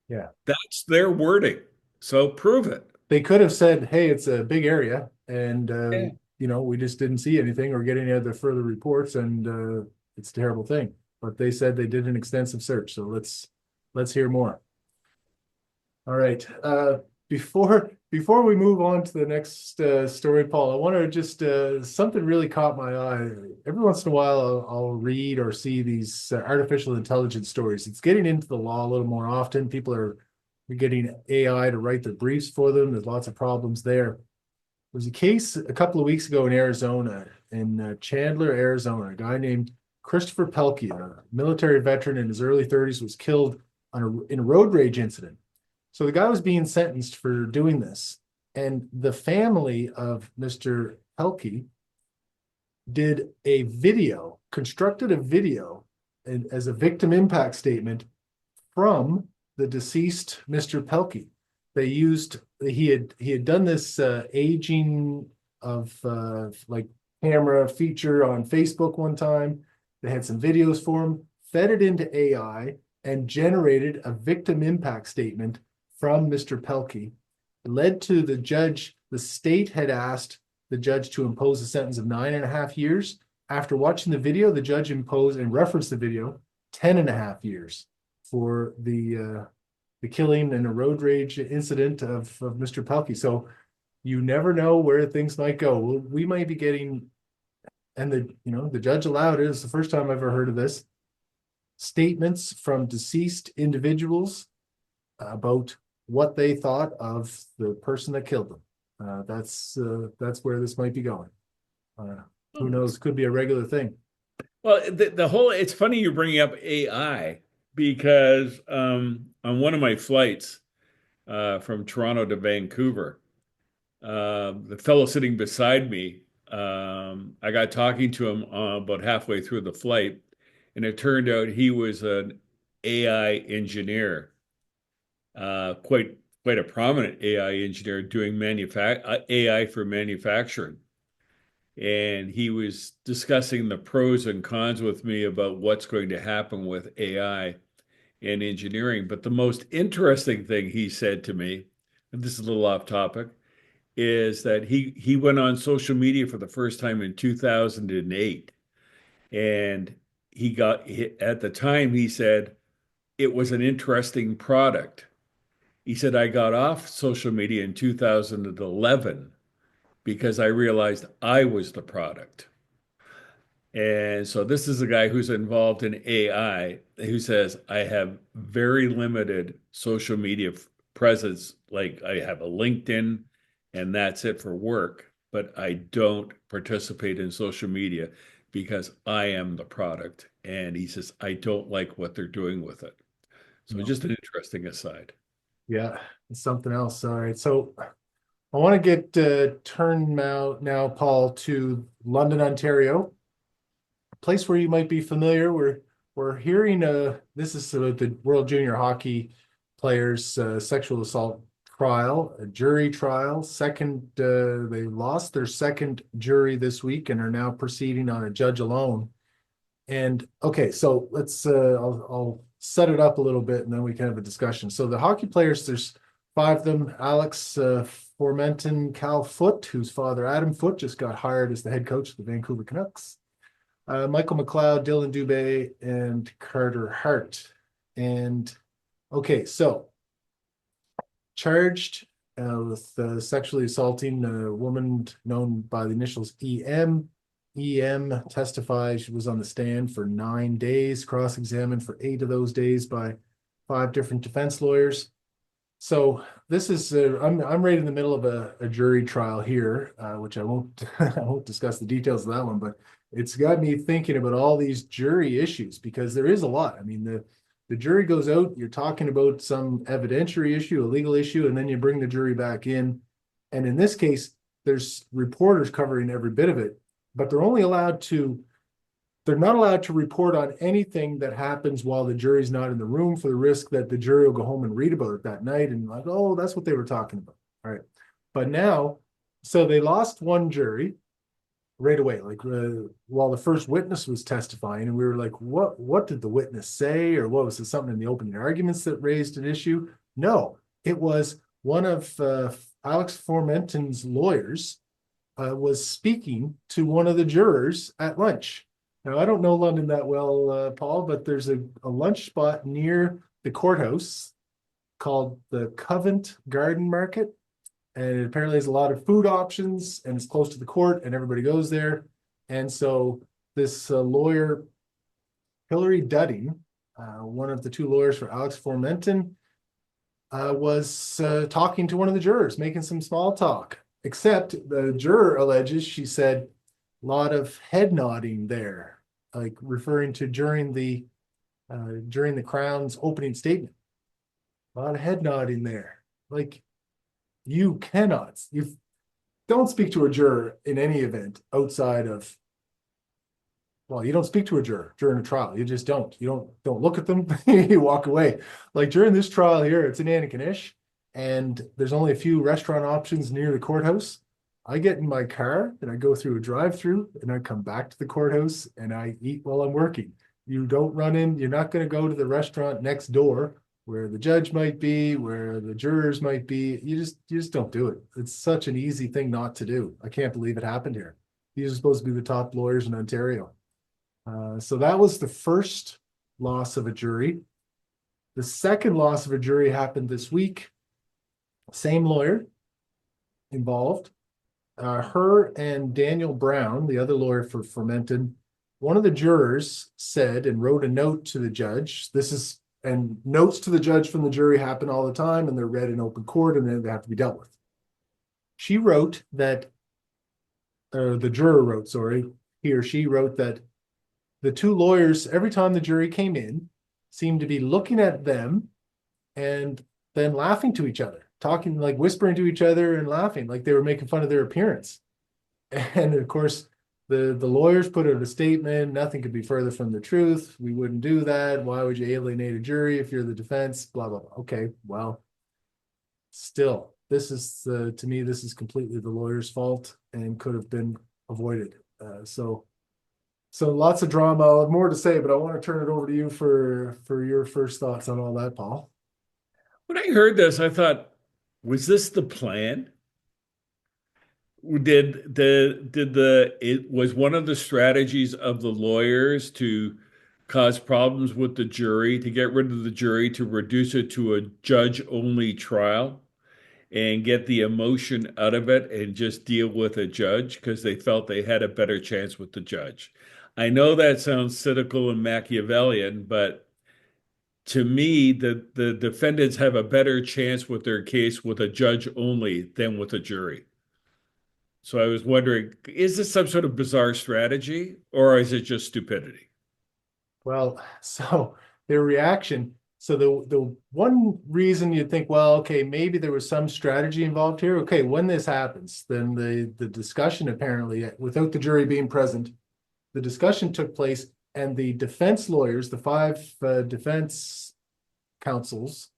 yeah. That's their wording. So prove it. They could have said, "Hey, it's a big area, and Yeah. we just didn't see anything or get any other further reports, and it's a terrible thing." But they said they did an extensive search, so let's hear more. All right. Before we move on to the next story, Paul, I want to just something really caught my eye. Every once in a while, I'll read or see these artificial intelligence stories. It's getting into the law a little more often. People are getting AI to write their briefs for them. There's lots of problems there. There was a case a couple of weeks ago in Arizona, in Chandler, Arizona. A guy named Christopher Pelkey, a military veteran in his early 30s, was killed in a road rage incident. So the guy was being sentenced for doing this. And the family of Mr. Pelkey constructed a video as a victim impact statement from the deceased Mr. Pelkey. He had done this aging of like camera feature on Facebook one time. They had some videos for him, fed it into AI, and generated a victim impact statement from Mr. Pelkey. It led to the judge. The state had asked the judge to impose a sentence of 9.5 years. After watching the video, the judge imposed and referenced the video 10.5 years for the killing and a road rage incident of Mr. Pelkey. So you never know where things might go. We might be getting, and the judge allowed it. It's the first time I've ever heard of this. Statements from deceased individuals about what they thought of the person that killed them. That's where this might be going. Who knows? Could be a regular thing. Well, the whole, it's funny you're bringing up AI because on one of my flights from Toronto to Vancouver, the fellow sitting beside me, I got talking to him about halfway through the flight, and it turned out he was an AI engineer, quite a prominent AI engineer doing AI for manufacturing. And he was discussing the pros and cons with me about what's going to happen with AI and engineering. But the most interesting thing he said to me, and this is a little off topic, is that he went on social media for the first time in 2008. And at the time, he said it was an interesting product. He said, I got off social media in 2011 because I realized I was the product. And so this is a guy who's involved in AI who says, I have very limited social media presence. Like I have a LinkedIn and that's it for work, but I don't participate in social media because I am the product. And he says, I don't like what they're doing with it. So No. just an interesting aside. Yeah, it's something else. All right. So I want to get turned now, Paul, to London, Ontario, a place where you might be familiar. We're hearing this is about the World Junior Hockey players sexual assault trial, a jury trial. Second, they lost their second jury this week and are now proceeding on a judge alone. And okay, so let's I'll set it up a little bit and then we can have a discussion. So the hockey players, there's five of them. Alex Formenton Cal Foote, whose father Adam Foote just got hired as the head coach of the Vancouver Canucks. Michael McLeod, Dylan Dubé, and Carter Hart. And okay, so charged with sexually assaulting a woman known by the initials EM. EM testified. She was on the stand for 9 days, cross-examined for 8 of those days by 5 different defense lawyers. So this is I'm right in the middle of a jury trial here, which I won't I won't discuss the details of that one, but it's got me thinking about all these jury issues because there is a lot. I mean, the jury goes out, you're talking about some evidentiary issue, a legal issue, and then you bring the jury back in. And in this case, there's reporters covering every bit of it, but they're not allowed to report on anything that happens while the jury's not in the room for the risk that the jury will go home and read about it that night and like, oh, that's what they were talking about. All right. But now, so they lost one jury right away, like while the first witness was testifying, and we were like, what did the witness say? Or what was it, something in the opening arguments that raised an issue? No, it was one of Alex Formenton's lawyers was speaking to one of the jurors at lunch. Now, I don't know London that well, Paul, but there's a lunch spot near the courthouse called the Covent Garden Market. And it apparently has a lot of food options and it's close to the court and everybody goes there. And so this lawyer, Hilary Dudding, one of the 2 lawyers for Alex Formenton, was talking to one of the jurors, making some small talk. Except the juror alleges she said a lot of head nodding there, like referring to during the Crown's opening statement. A lot of head nodding there. Like you don't speak to a juror in any event outside of, well, you don't speak to a juror during a trial. You just don't. You don't look at them. You walk away. Like during this trial here, it's in Antigonish, and there's only a few restaurant options near the courthouse. I get in my car and I go through a drive-through and I come back to the courthouse and I eat while I'm working. You don't run in. You're not going to go to the restaurant next door where the judge might be, where the jurors might be. You just don't do it. It's such an easy thing not to do. I can't believe it happened here. These are supposed to be the top lawyers in Ontario. So that was the first loss of a jury. The second loss of a jury happened this week. Same lawyer involved. Her and Daniel Brown, the other lawyer for Formenton, one of the jurors said and wrote a note to the judge. This is and notes to the judge from the jury happen all the time, and they're read in open court, and then they have to be dealt with. She wrote that, the juror wrote, sorry, he or she wrote that the two lawyers, every time the jury came in, seemed to be looking at them and then laughing to each other, talking, like whispering to each other and laughing, like they were making fun of their appearance. And of course, the lawyers put out a statement, nothing could be further from the truth. We wouldn't do that. Why would you alienate a jury if you're the defense? Blah, blah, blah. Okay, well, still, this is, to me, this is completely the lawyer's fault and could have been avoided. So lots of drama. I'll have more to say, but I want to turn it over to you for your first thoughts on all that, Paul. When I heard this, I thought, was this the plan? It was one of the strategies of the lawyers to cause problems with the jury, to get rid of the jury, to reduce it to a judge-only trial and get the emotion out of it and just deal with a judge because they felt they had a better chance with the judge. I know that sounds cynical and Machiavellian, but to me, the defendants have a better chance with their case with a judge only than with a jury. So I was wondering, is this some sort of bizarre strategy or is it just stupidity? Well, so their reaction. So the one reason you'd think, well, okay, maybe there was some strategy involved here. Okay, when this happens, then the discussion apparently, without the jury being present, the discussion took place, and the defense lawyers, the five defense counsels,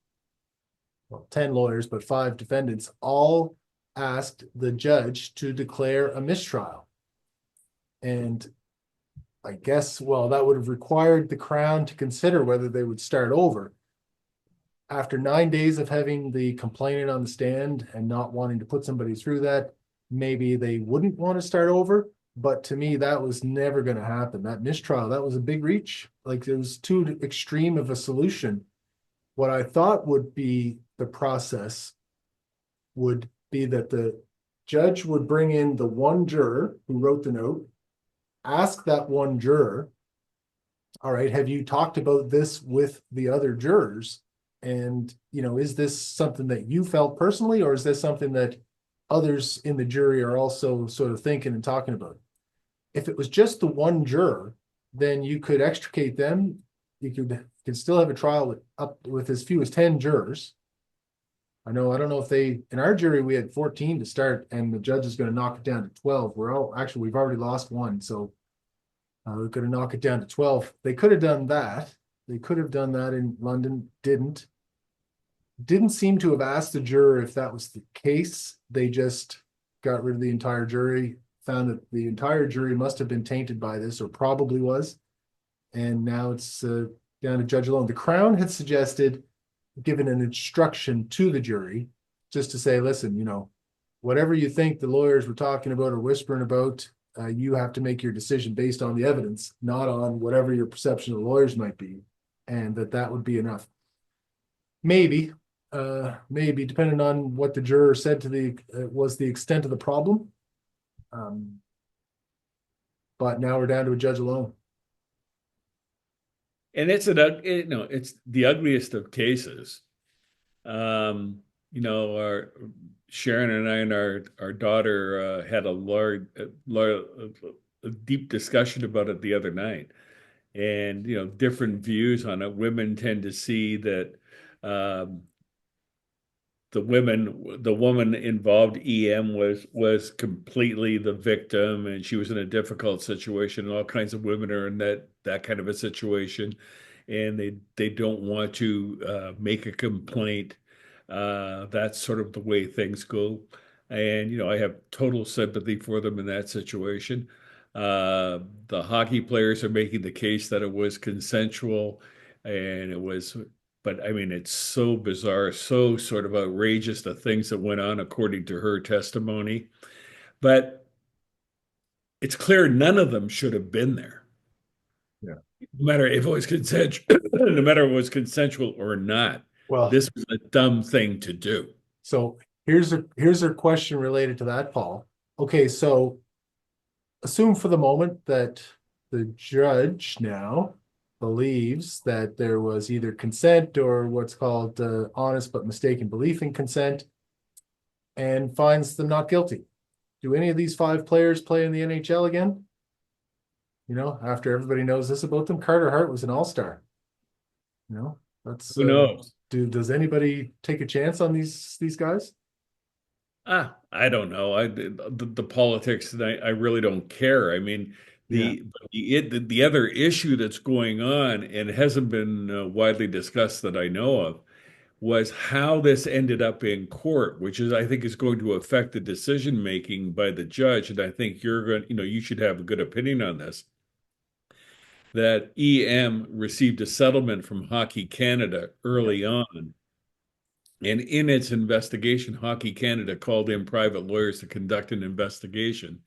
well, 10 lawyers, but five defendants, all asked the judge to declare a mistrial. And I guess, well, that would have required the Crown to consider whether they would start over. After 9 days of having the complainant on the stand and not wanting to put somebody through that, maybe they wouldn't want to start over. But to me, that was never going to happen. That mistrial, that was a big reach. Like, it was too extreme of a solution. What I thought would be the process would be that the judge would bring in the one juror who wrote the note, ask that one juror, all right, have you talked about this with the other jurors? And, is this something that you felt personally, or is this something that others in the jury are also sort of thinking and talking about? If it was just the one juror, then you could extricate them. You could still have a trial with as few as 10 jurors. I don't know if in our jury, we had 14 to start, and the judge is going to knock it down to 12. We've already lost one. So we're going to knock it down to 12. They could have done that. They could have done that in London, didn't seem to have asked the juror if that was the case. They just got rid of the entire jury, found that the entire jury must have been tainted by this, or probably was. And now it's down to judge alone. The Crown had suggested giving an instruction to the jury just to say, listen, whatever you think the lawyers were talking about or whispering about, you have to make your decision based on the evidence, not on whatever your perception of the lawyers might be, and that would be enough. Maybe depending on what the juror said was the extent of the problem. But now we're down to a judge alone. And it's the ugliest of cases. Our Sharon and I and our daughter had a deep discussion about it the other night, and different views on it. Women tend to see that the woman involved, EM, was completely the victim, and she was in a difficult situation. And all kinds of women are in that kind of a situation, and they don't want to make a complaint. That's sort of the way things go. And I have total sympathy for them in that situation. The hockey players are making the case that it was consensual, and it was. But I mean, it's so bizarre, so sort of outrageous, the things that went on according to her testimony. But it's clear none of them should have been there. Yeah. No matter if it was consensual, no matter if it was consensual or not. Well, This was a dumb thing to do. so here's a question related to that, Paul. Okay, so assume for the moment that the judge now, believes that there was either consent or what's called honest but mistaken belief in consent, and finds them not guilty. Do any of these five players play in the NHL again? You know, after everybody knows this about them, Carter Hart was an all-star. You know, that's Who knows? does anybody take a chance on these guys? I don't know. The politics, and I really don't care. I mean, Yeah, the other issue that's going on and hasn't been widely discussed that I know of was how this ended up in court, which is I think is going to affect the decision making by the judge. And I think you're going, you should have a good opinion on this. That EM received a settlement from Hockey Canada yeah, early on. And in its investigation, Hockey Canada called in private lawyers to conduct an investigation.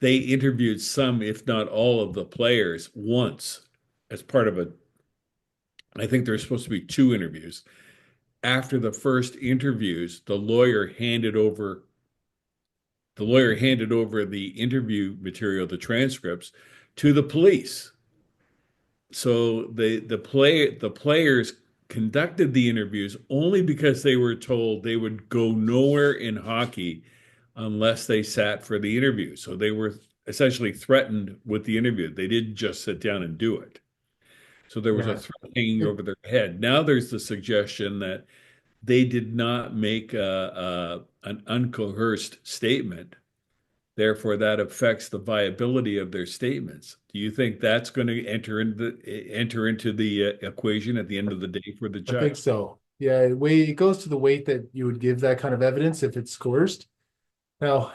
They interviewed some, if not all, of the players once as part of I think there's supposed to be two interviews. After the first interviews, the lawyer handed over the interview material, the transcripts, to the police. So the players conducted the interviews only because they were told they would go nowhere in hockey unless they sat for the interview. So they were essentially threatened with the interview. They didn't just sit down and do it. So there was a yeah. threat hanging It, over their head. Now there's the suggestion that they did not make an uncoerced statement. Therefore, that affects the viability of their statements. Do you think that's going to enter into the equation at the end of the day for the I think judge? so. Yeah, it goes to the weight that you would give that kind of evidence if it's coerced. Now,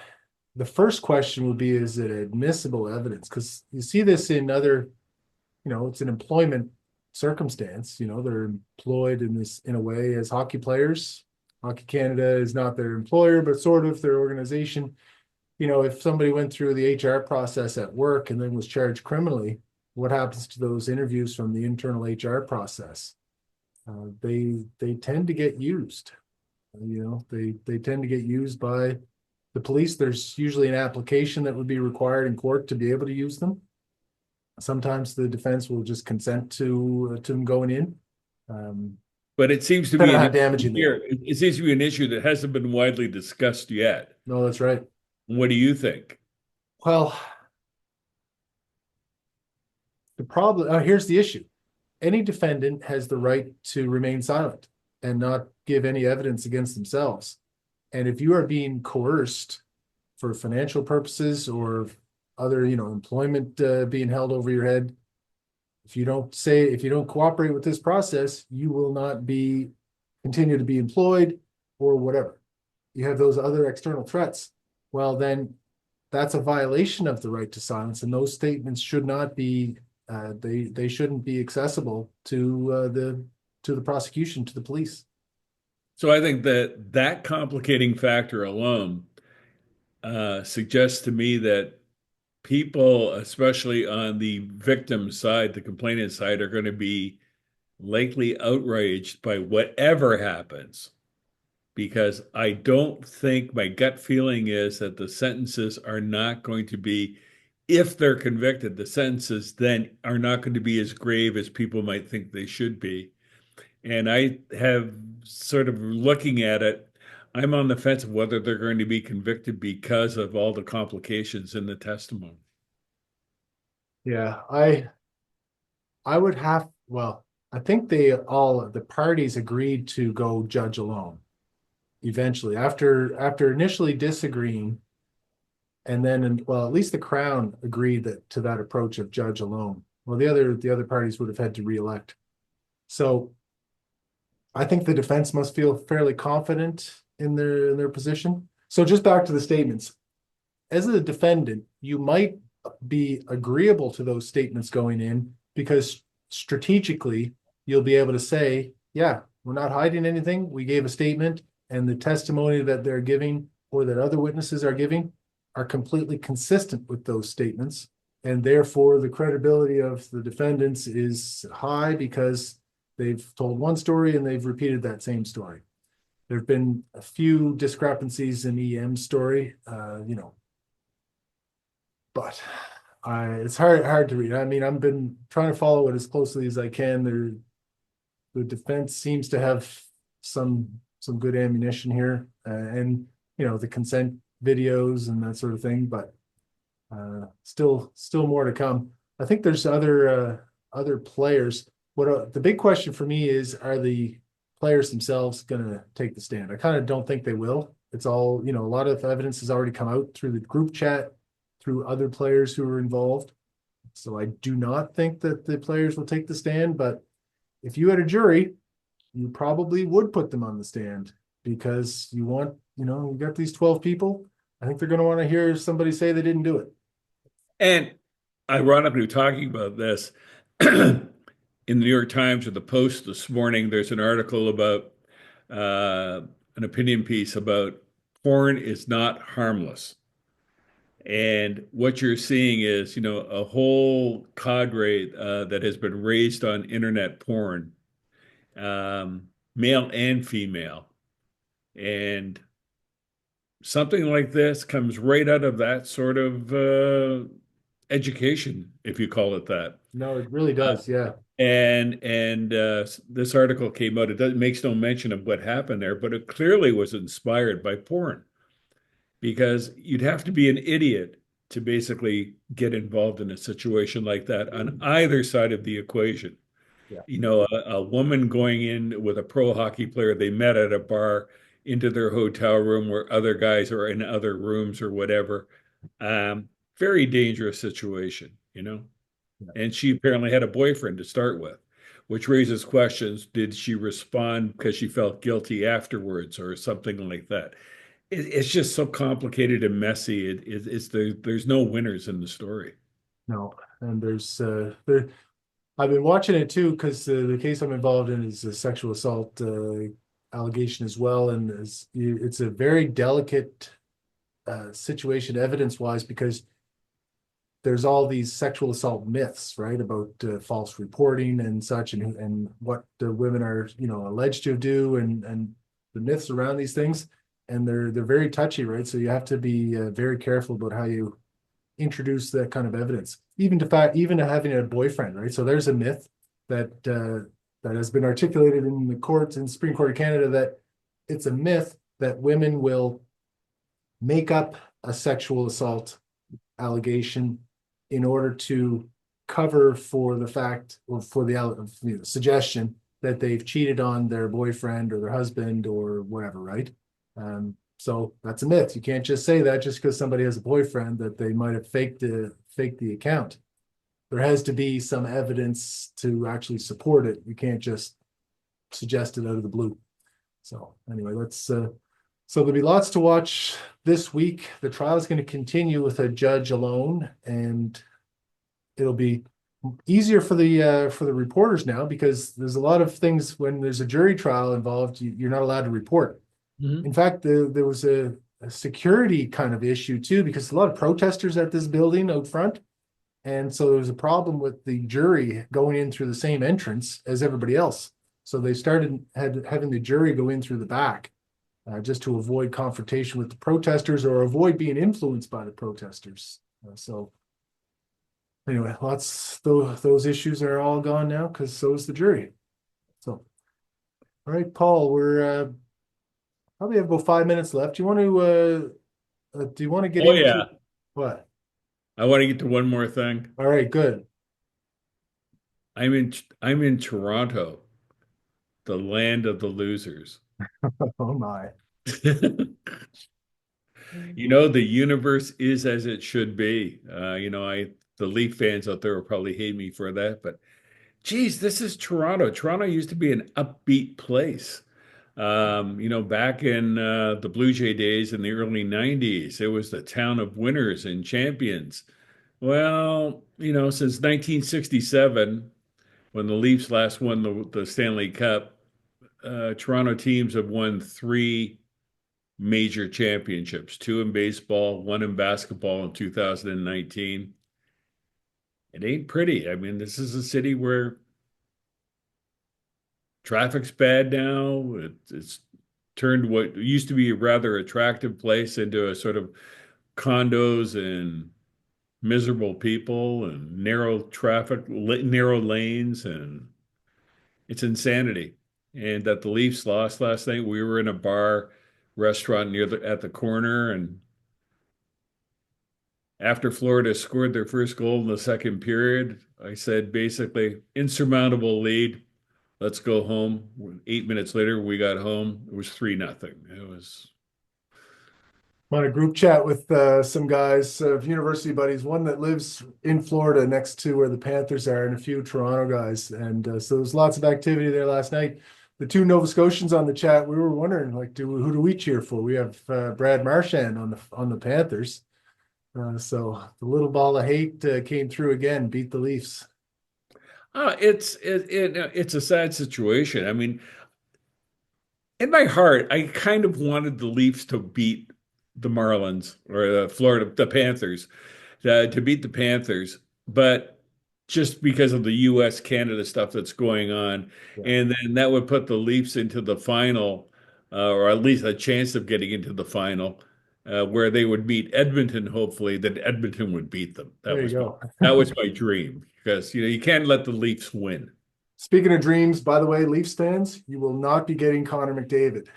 the first question would be, is it admissible evidence? Because you see this in other, it's an employment circumstance. They're employed in a way as hockey players. Hockey Canada is not their employer, but sort of their organization. If somebody went through the HR process at work and then was charged criminally, what happens to those interviews from the internal HR process? They tend to get used. They tend to get used by the police. There's usually an application that would be required in court to be able to use them. Sometimes the defense will just consent to them going in, But it seems to depending be on an how issue damaging they here. are. It seems to be an issue that hasn't been widely discussed yet. No, that's right. What do you think? Well, the problem, here's the issue. Any defendant has the right to remain silent and not give any evidence against themselves. And if you are being coerced for financial purposes or other, employment being held over your head, if you don't cooperate with this process, you will not continue to be employed or whatever. You have those other external threats. Well, then that's a violation of the right to silence, and those statements should not be they shouldn't be accessible to the prosecution, to the police. So I think that complicating factor alone suggests to me that people, especially on the victim side, the complainant side, are going to be likely outraged by whatever happens. Because I don't think my gut feeling is that the sentences are not going to be, if they're convicted, the sentences then are not going to be as grave as people might think they should be. And I have sort of looking at it, I'm on the fence of whether they're going to be convicted because of all the complications in the testimony. Yeah, I would have, well, I think the parties agreed to go judge alone eventually after initially disagreeing, and then, well, at least the Crown agreed to that approach of judge alone. Well, the other parties would have had to re-elect. So I think the defense must feel fairly confident in their position. So just back to the statements. As a defendant, you might be agreeable to those statements going in because strategically you'll be able to say, yeah, we're not hiding anything. We gave a statement, and the testimony that they're giving or that other witnesses are giving are completely consistent with those statements. And therefore, the credibility of the defendants is high because they've told one story and they've repeated that same story. There have been a few discrepancies in EM's story, but It's hard to read. I mean, I've been trying to follow it as closely as I can. The defense seems to have some good ammunition here, and the consent videos and that sort of thing. But still more to come. I think there's other players. The big question for me is, are the players themselves going to take the stand? I kind of don't think they will. It's all, a lot of evidence has already come out through the group chat, through other players who were involved. So I do not think that the players will take the stand, but if you had a jury, you probably would put them on the stand because you got these 12 people. I think they're going to want to hear somebody say they didn't do it. And ironically, talking about this, in the New York Times or the Post this morning, there's an article about an opinion piece about porn is not harmless. And what you're seeing is, a whole cadre that has been raised on internet porn, male and female. And something like this comes right out of that sort of education, if you call it that. No, it really Uh, does. Yeah. and this article came out. It makes no mention of what happened there, but it clearly was inspired by porn because you'd have to be an idiot to basically get involved in a situation like that on either side of the equation. Yeah. A woman going in with a pro hockey player they met at a bar into their hotel room where other guys are in other rooms or whatever. Very dangerous situation. Yeah. And she apparently had a boyfriend to start with, which raises questions. Did she respond because she felt guilty afterwards or something like that? It's just so complicated and messy. There's no winners in the story. No. And I've been watching it too because the case I'm involved in is a sexual assault allegation as well, and it's a very delicate situation evidence-wise because there's all these sexual assault myths, right, about false reporting and such, and what the women are, alleged to do, and the myths around these things, and they're very touchy, right? So you have to be very careful about how you introduce that kind of evidence, even to having a boyfriend, right? So there's a myth that has been articulated in the courts in Supreme Court of Canada that it's a myth that women will make up a sexual assault allegation in order to cover for the fact or for the suggestion that they've cheated on their boyfriend or their husband or whatever, right? So that's a myth. You can't just say that just because somebody has a boyfriend that they might have faked the account. There has to be some evidence to actually support it. You can't just suggest it out of the blue. So anyway, so there'll be lots to watch this week. The trial is going to continue with a judge alone, and it'll be easier for the reporters now because there's a lot of things when there's a jury trial involved, you're not allowed to report. Mhm. In fact, there was a security kind of issue too because a lot of protesters at this building out front, and so there was a problem with the jury going in through the same entrance as everybody else. So they having the jury go in through the back just to avoid confrontation with the protesters or avoid being influenced by the protesters. So anyway, those issues are all gone now because so is the jury. So, all right, Paul, we're probably have about 5 minutes left. Do you want to get Oh into yeah. what? I want to get to one more thing. All right, good. I'm in Toronto, the land of the losers. Oh my. The universe is as it should be. The Leaf fans out there will probably hate me for that, but geez, this is Toronto. Toronto used to be an upbeat place. Back in the Blue Jay days in the early 90s, it was the town of winners and champions. Well, since 1967, when the Leafs last won the Stanley Cup, Toronto teams have won three major championships, two in baseball, one in basketball in 2019. It ain't pretty. I mean, this is a city where traffic's bad now. It's turned what used to be a rather attractive place into a sort of condos and miserable people and narrow lanes, and it's insanity. And that the Leafs lost last night. We were in a bar restaurant near the at the corner, and after Florida scored their first goal in the second period, I said basically insurmountable lead. Let's go home. 8 minutes later, we got home. It was 3-0. It was I'm on a group chat with some guys, university buddies, one that lives in Florida next to where the Panthers are, and a few Toronto guys. And so there's lots of activity there last night. The two Nova Scotians on the chat, we were wondering, like, who do we cheer for? We have Brad Marchand on the Panthers. So the little ball of hate came through again, beat the Leafs. it's a sad situation. I mean, in my heart, I kind of wanted the Leafs to beat the Marlins or the Panthers, to beat the Panthers, but just because of the U.S. Canada stuff that's going on, Yeah. and then that would put the Leafs into the final, or at least a chance of getting into the final, where they would meet Edmonton. Hopefully, that Edmonton would beat them. There you go. That was my dream because you can't let the Leafs win. Speaking of dreams, by the way, Leafs fans, you will not be getting Connor McDavid.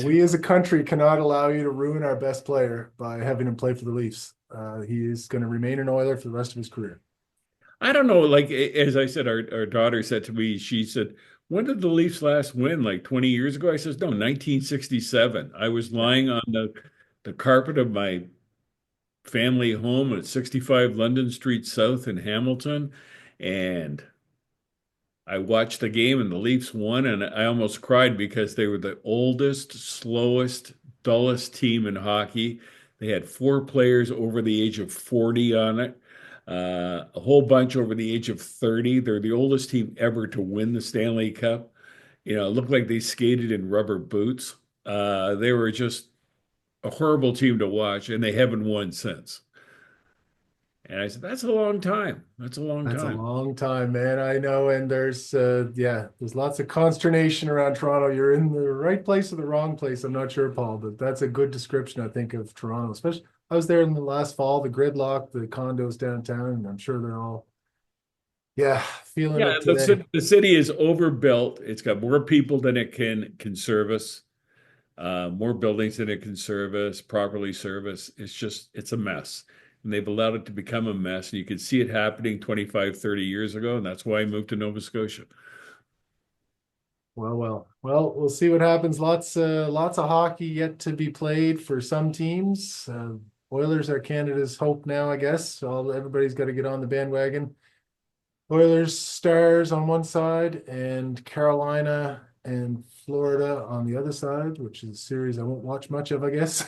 We as a country cannot allow you to ruin our best player by having him play for the Leafs. He is going to remain an Oiler for the rest of his career. I don't know. Like as I said, our daughter said to me, she said, "When did the Leafs last win? Like 20 years ago?" I says, "No, 1967. I was lying on the carpet of my family home at 65 London Street South in Hamilton, and I watched the game and the Leafs won, and I almost cried because they were the oldest, slowest, dullest team in hockey. They had four players over the age of 40 on it, a whole bunch over the age of 30. They're the oldest team ever to win the Stanley Cup. It looked like they skated in rubber boots. They were just a horrible team to watch, and they haven't won since." And I said, "That's a long time. That's a long That's a time." long time, man. I know. And there's lots of consternation around Toronto. You're in the right place or the wrong place. I'm not sure, Paul, but that's a good description, I think, of Toronto. Especially, I was there in the last fall, the gridlock, the condos downtown, and I'm sure they're all, yeah, feeling Yeah, it today. the city is overbuilt. It's got more people than it can service, more buildings than it can service, properly service. It's a mess. And they've allowed it to become a mess. And you could see it happening 25, 30 years ago. And that's why I moved to Nova Scotia. Well, we'll see what happens. Lots of hockey yet to be played for some teams. Oilers are Canada's hope now, I guess. Everybody's got to get on the bandwagon. Oilers, Stars on one side, and Carolina and Florida on the other side, which is a series I won't watch much of, I guess.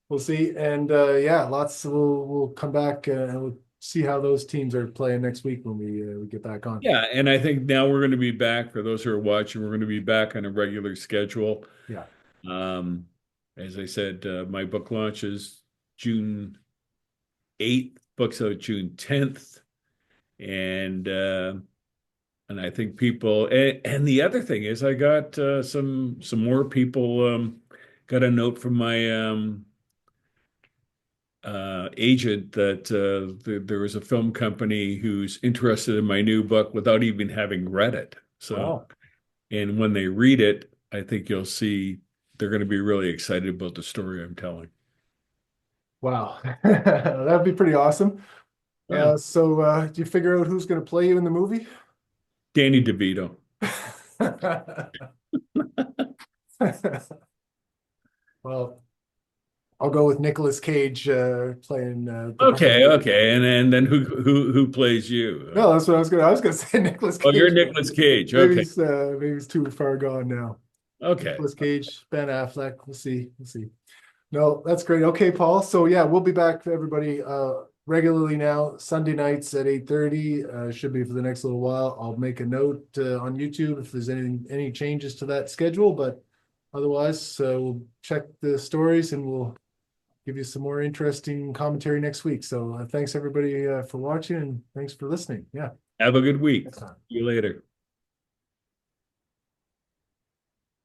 We'll see. And yeah, lots. We'll come back and we'll see how those teams are playing next week when we get back on. Yeah. And I think now we're going to be back. For those who are watching, we're going to be back on a regular schedule. Yeah. Um, as I said, my book launches June 8th, books out June 10th. And I think people, and the other thing is I got some more people, got a note from my agent that there was a film company who's interested in my new book without even having read it. So, Wow. and when they read it, I think you'll see they're going to be really excited about the story I'm telling. Wow. That'd be pretty awesome. Yeah. Do you figure out who's going to play you in the movie? Danny DeVito. Well, I'll go with Nicolas Cage playing the Okay, part. okay. And then who plays you? No, that's what I was gonna say Nicolas Oh, you're Cage, but Nicolas Cage. Okay. maybe he's too far gone now. Okay. Nicolas Cage, Ben Affleck. We'll see. We'll see. No, that's great. Okay, Paul. So yeah, we'll be back for everybody regularly now, Sunday nights at 8:30. Should be for the next little while. I'll make a note on YouTube if there's any changes to that schedule, but otherwise, we'll check the stories and we'll give you some more interesting commentary next week. So thanks everybody for watching and thanks for listening. Yeah. Have a good week. Next time. See you later.